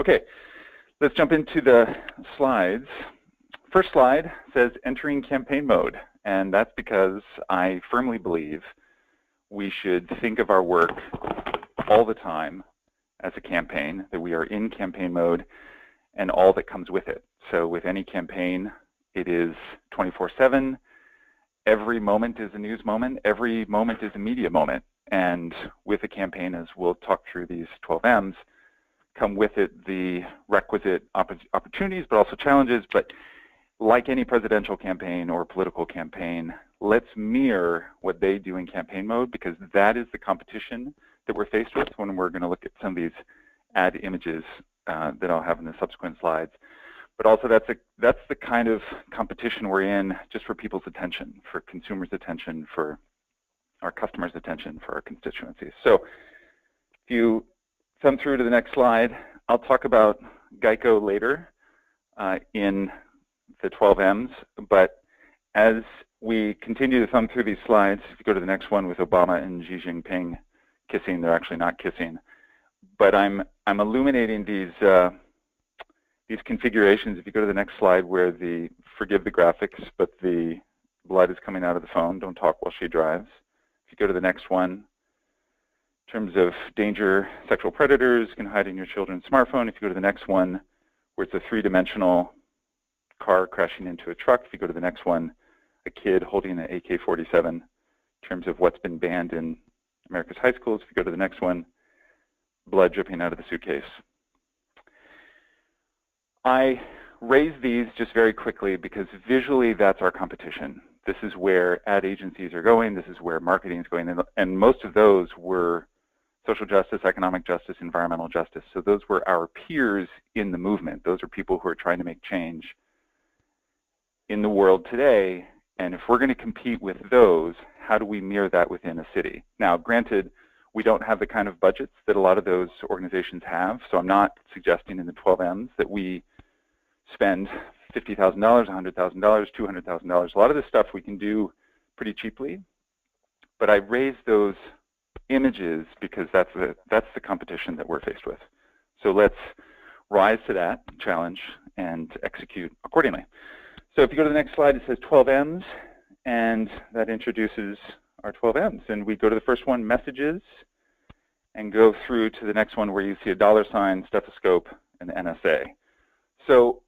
Okay, let's jump into the slides. First slide says entering campaign mode, and that's because I firmly believe we should think of our work all the time as a campaign, that we are in campaign mode and all that comes with it. So with any campaign, it is 24/7. Every moment is a news moment. Every moment is a media moment. And with a campaign, as we'll talk through these 12 M's, come with it the requisite opportunities, but also challenges. But like any presidential campaign or political campaign, let's mirror what they do in campaign mode, because that is the competition that we're faced with when we're going to look at some of these ad images that I'll have in the subsequent slides. But also that's the kind of competition we're in just for people's attention, for consumers' attention, for our customers' attention, for our constituencies. So if you thumb through to the next slide, I'll talk about Geico later in the 12 M's. But as we continue to thumb through these slides, if you go to the next one with Obama and Xi Jinping kissing, they're actually not kissing. But I'm illuminating these configurations. If you go to the next slide where forgive the graphics, but the blood is coming out of the phone, don't talk while she drives. If you go to the next one, in terms of danger, sexual predators can hide in your children's smartphone. If you go to the next one, where it's a three-dimensional car crashing into a truck. If you go to the next one, a kid holding an AK-47 in terms of what's been banned in America's high schools. If you go to the next one, blood dripping out of the suitcase. I raise these just very quickly because visually that's our competition. This is where ad agencies are going. This is where marketing is going. And most of those were social justice, economic justice, environmental justice. So those were our peers in the movement. Those are people who are trying to make change in the world today. And if we're going to compete with those, how do we mirror that within a city? Now, granted, we don't have the kind of budgets that a lot of those organizations have. So I'm not suggesting in the 12 M's that we spend $50,000, $100,000, $200,000. A lot of this stuff we can do pretty cheaply. But I raise those images because that's the competition that we're faced with. So let's rise to that challenge and execute accordingly. So if you go to the next slide, it says 12 M's, and that introduces our 12 M's. And we go to the first one, messages, and go through to the next one where you see a $, stethoscope, and the NSA. So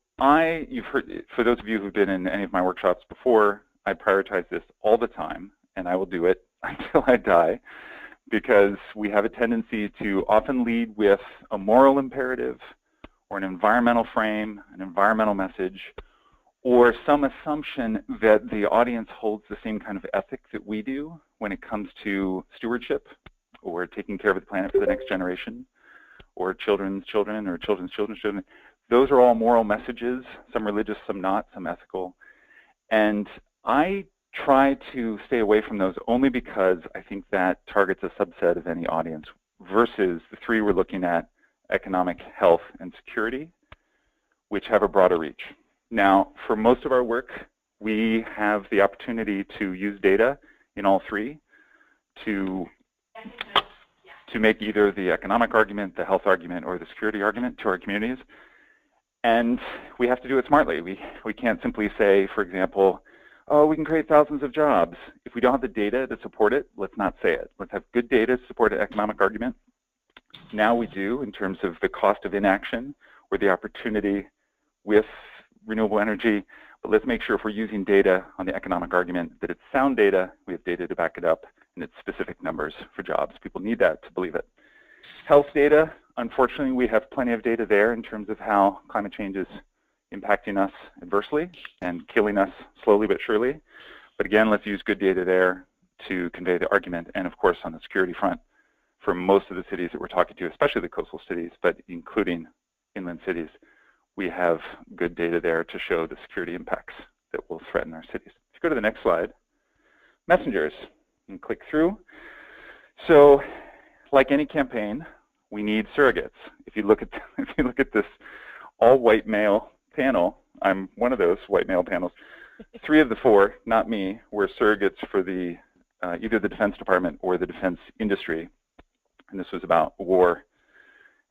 you've heard, for those of you who've been in any of my workshops before, I prioritize this all the time, and I will do it until I die, because we have a tendency to often lead with a moral imperative or an environmental frame, an environmental message, or some assumption that the audience holds the same kind of ethic that we do when it comes to stewardship or taking care of the planet for the next generation, or children's children, or children's children's children. Those are all moral messages, some religious, some not, some ethical. And I try to stay away from those only because I think that targets a subset of any audience versus the three we're looking at, economic, health, and security, which have a broader reach. Now, for most of our work, we have the opportunity to use data in all three to make either the economic argument, the health argument, or the security argument to our communities. And we have to do it smartly. We can't simply say, for example, oh, we can create thousands of jobs. If we don't have the data to support it, let's not say it. Let's have good data to support an economic argument. Now we do in terms of the cost of inaction or the opportunity with renewable energy. But let's make sure if we're using data on the economic argument that it's sound data, we have data to back it up, and it's specific numbers for jobs. People need that to believe it. Health data, unfortunately, we have plenty of data there in terms of how climate change is impacting us adversely and killing us slowly but surely. But again, let's use good data there to convey the argument. And of course, on the security front, for most of the cities that we're talking to, especially the coastal cities, but including inland cities, we have good data there to show the security impacts that will threaten our cities. If you go to the next slide, messengers, and click through. So like any campaign, we need surrogates. If you look at this all-white male panel, I'm one of those white male panels. 3 of the 4, not me, were surrogates for the either the Defense Department or the defense industry. And this was about war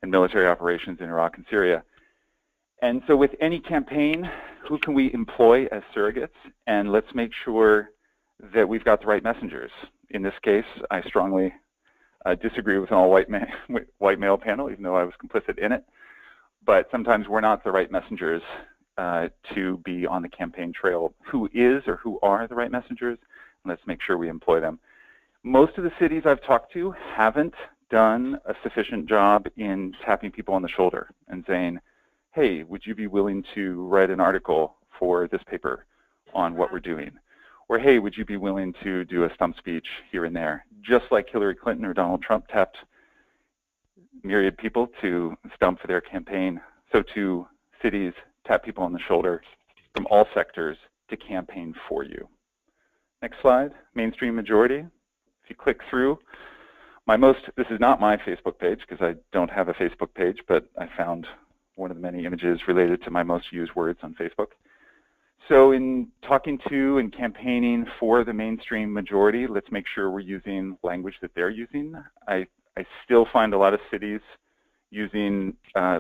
and military operations in Iraq and Syria. And so with any campaign, who can we employ as surrogates? And let's make sure that we've got the right messengers. In this case, I strongly disagree with an all-white male panel, even though I was complicit in it. But sometimes we're not the right messengers to be on the campaign trail. Who is or who are the right messengers? And let's make sure we employ them. Most of the cities I've talked to haven't done a sufficient job in tapping people on the shoulder and saying, hey, would you be willing to write an article for this paper on what we're doing? Or, hey, would you be willing to do a stump speech here and there? Just like Hillary Clinton or Donald Trump tapped myriad people to stump for their campaign, so too cities tap people on the shoulder from all sectors to campaign for you. Next slide, mainstream majority. If you click through, this is not my Facebook page because I don't have a Facebook page, but I found one of the many images related to my most used words on Facebook. So in talking to and campaigning for the mainstream majority, let's make sure we're using language that they're using. I still find a lot of cities using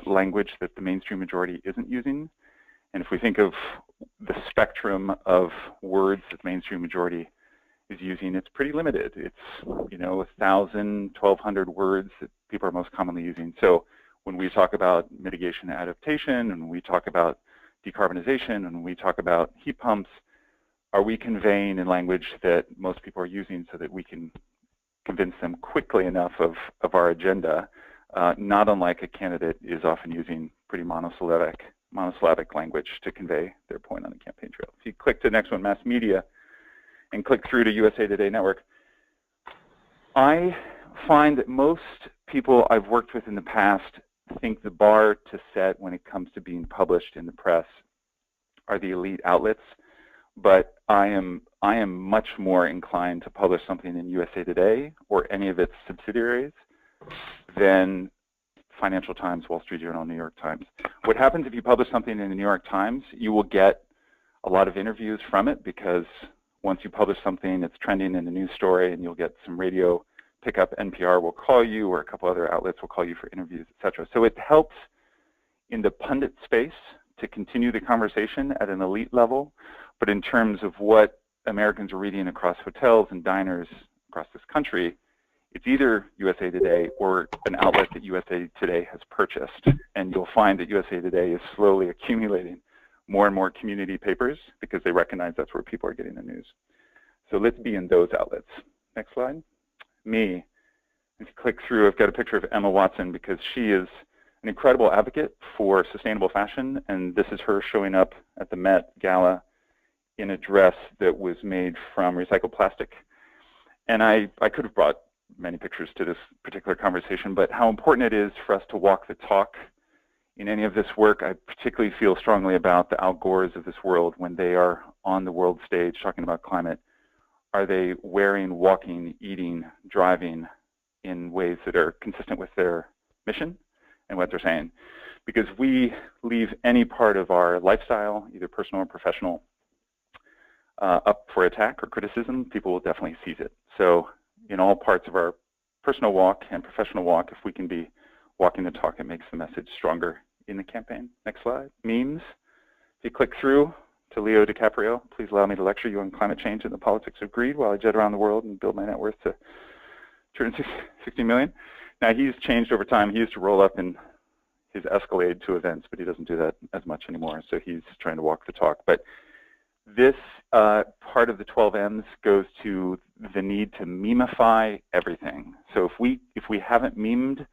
language that the mainstream majority isn't using. And if we think of the spectrum of words that the mainstream majority is using, it's pretty limited. It's 1,000, 1,200 words that people are most commonly using. So when we talk about mitigation and adaptation, and we talk about decarbonization, and we talk about heat pumps, are we conveying in language that most people are using so that we can convince them quickly enough of our agenda, not unlike a candidate is often using pretty monosyllabic language to convey their point on the campaign trail. If you click to the next one, mass media, and click through to USA Today Network, I find that most people I've worked with in the past think the bar to set when it comes to being published in the press are the elite outlets, but I am much more inclined to publish something in USA Today or any of its subsidiaries than Financial Times, Wall Street Journal, New York Times. What happens if you publish something in the New York Times, you will get a lot of interviews from it because once you publish something, it's trending in a news story and you'll get some radio pickup. NPR will call you, or a couple other outlets will call you for interviews, etc. So it helps in the pundit space to continue the conversation at an elite level, but in terms of what Americans are reading across hotels and diners across this country, it's either USA Today or an outlet that USA Today has purchased. And you'll find that USA Today is slowly accumulating more and more community papers because they recognize that's where people are getting the news. So let's be in those outlets. Next slide. Me. If you click through, I've got a picture of Emma Watson because she is an incredible advocate for sustainable fashion, and this is her showing up at the Met Gala in a dress that was made from recycled plastic. And I could have brought many pictures to this particular conversation, but how important it is for us to walk the talk in any of this work. I particularly feel strongly about the Al Gores of this world when they are on the world stage talking about climate. Are they wearing, walking, eating, driving in ways that are consistent with their mission and what they're saying? Because we leave any part of our lifestyle, either personal or professional, up for attack or criticism, people will definitely seize it. So in all parts of our personal walk and professional walk, if we can be walking the talk, it makes the message stronger in the campaign. Next slide. Memes. If you click through to Leo DiCaprio, please allow me to lecture you on climate change and the politics of greed while I jet around the world and build my net worth to 260 million. Now, he's changed over time. He used to roll up in his Escalade to events, but he doesn't do that as much anymore, so he's trying to walk the talk. But this part of the 12 M's goes to the need to memify everything. So if we haven't memed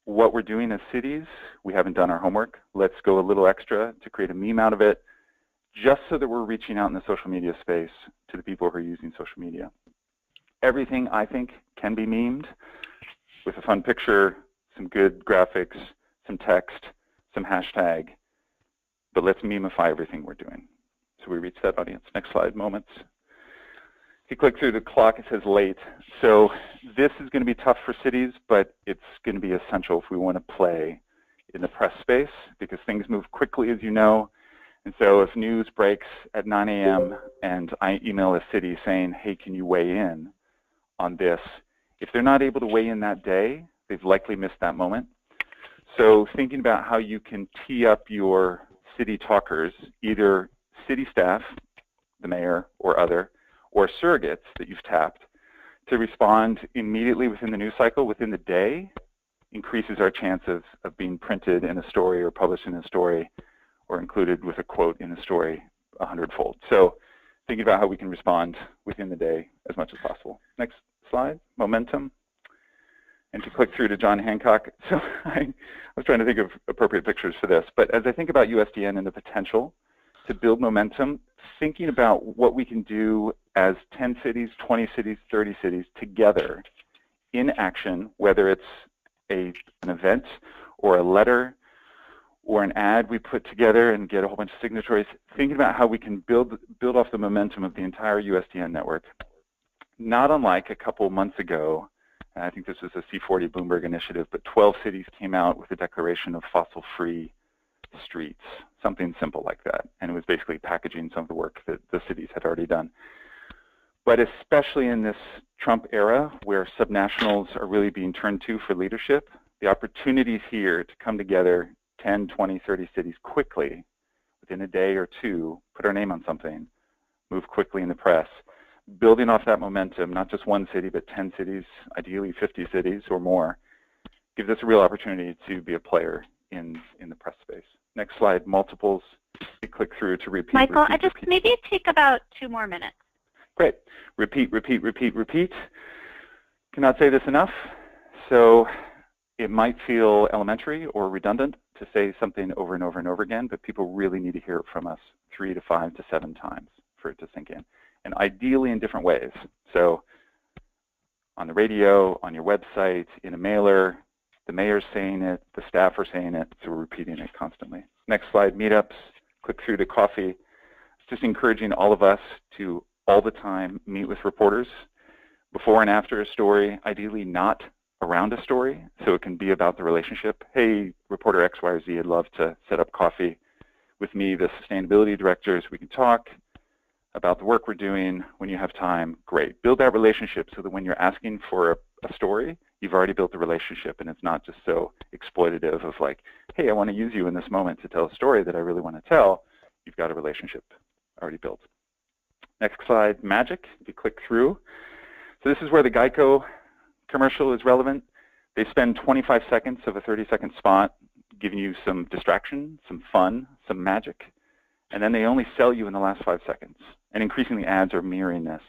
what we're doing as cities, we haven't done our homework. Let's go a little extra to create a meme out of it, just so that we're reaching out in the social media space to the people who are using social media. Everything, I think, can be memed with a fun picture, some good graphics, some text, some hashtag, but let's memify everything we're doing. So we reach that audience. Next slide, moments. If you click through the clock, it says late. So this is going to be tough for cities, but it's going to be essential if we want to play in the press space because things move quickly, as you know. And so if news breaks at 9 a.m. and I email a city saying, hey, can you weigh in on this? If they're not able to weigh in that day, they've likely missed that moment. So thinking about how you can tee up your city talkers, either city staff, the mayor or other, or surrogates that you've tapped, to respond immediately within the news cycle, within the day, increases our chance of being printed in a story or published in a story or included with a quote in a story 100-fold. So thinking about how we can respond within the day as much as possible. Next slide, momentum. And to click through to John Hancock. So I was trying to think of appropriate pictures for this, but as I think about USDN and the potential to build momentum, thinking about what we can do as 10 cities, 20 cities, 30 cities together in action, whether it's an event or a letter or an ad we put together and get a whole bunch of signatories, thinking about how we can build off the momentum of the entire USDN network. Not unlike a couple months ago, and I think this was a C40 Bloomberg initiative, but 12 cities came out with a declaration of fossil-free streets, something simple like that. And it was basically packaging some of the work that the cities had already done. But especially in this Trump era where subnationals are really being turned to for leadership, the opportunities here to come together 10, 20, 30 cities quickly, within a day or two, put our name on something, move quickly in the press, building off that momentum, not just one city, but 10 cities, ideally 50 cities or more, gives us a real opportunity to be a player in the press space. Next slide, multiples. You click through to repeat. Michael, repeat, repeat. maybe take about 2 more minutes. Great. Repeat, repeat, repeat, repeat. Cannot say this enough. So it might feel elementary or redundant to say something over and over and over again, but people really need to hear it from us 3 to 5 to 7 times for it to sink in. And ideally in different ways. So on the radio, on your website, in a mailer, the mayor's saying it, the staff are saying it, so we're repeating it constantly. Next slide, meetups, click through to coffee. It's just encouraging all of us to all the time meet with reporters before and after a story, ideally not around a story, so it can be about the relationship. Hey, reporter X, Y, or Z, I'd love to set up coffee with me, the sustainability directors. We can talk about the work we're doing. When you have time, great. Build that relationship so that when you're asking for a story, you've already built the relationship and it's not just so exploitative of like, hey, I want to use you in this moment to tell a story that I really want to tell. You've got a relationship already built. Next slide, magic. If you click through. So this is where the Geico commercial is relevant. They spend 25 seconds of a 30-second spot giving you some distraction, some fun, some magic, and then they only sell you in the last 5 seconds. And increasingly ads are mirroring this.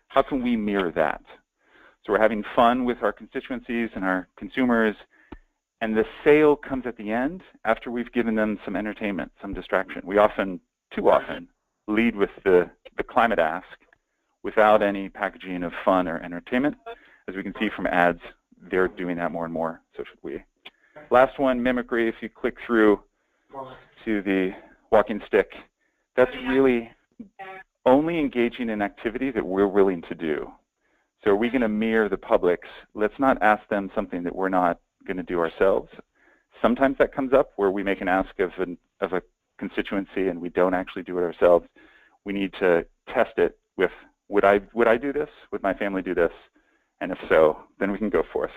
How can we mirror that? So we're having fun with our constituencies and our consumers, and the sale comes at the end after we've given them some entertainment, some distraction. We often, too often, lead with the climate ask without any packaging of fun or entertainment. As we can see from ads, they're doing that more and more, so should we. Last one, mimicry. If you click through to the walking stick, that's really only engaging in activity that we're willing to do. So are we going to mirror the public's? Let's not ask them something that we're not going to do ourselves. Sometimes that comes up where we make an ask of a constituency and we don't actually do it ourselves. We need to test it with, would I do this? Would my family do this? And if so, then we can go forth.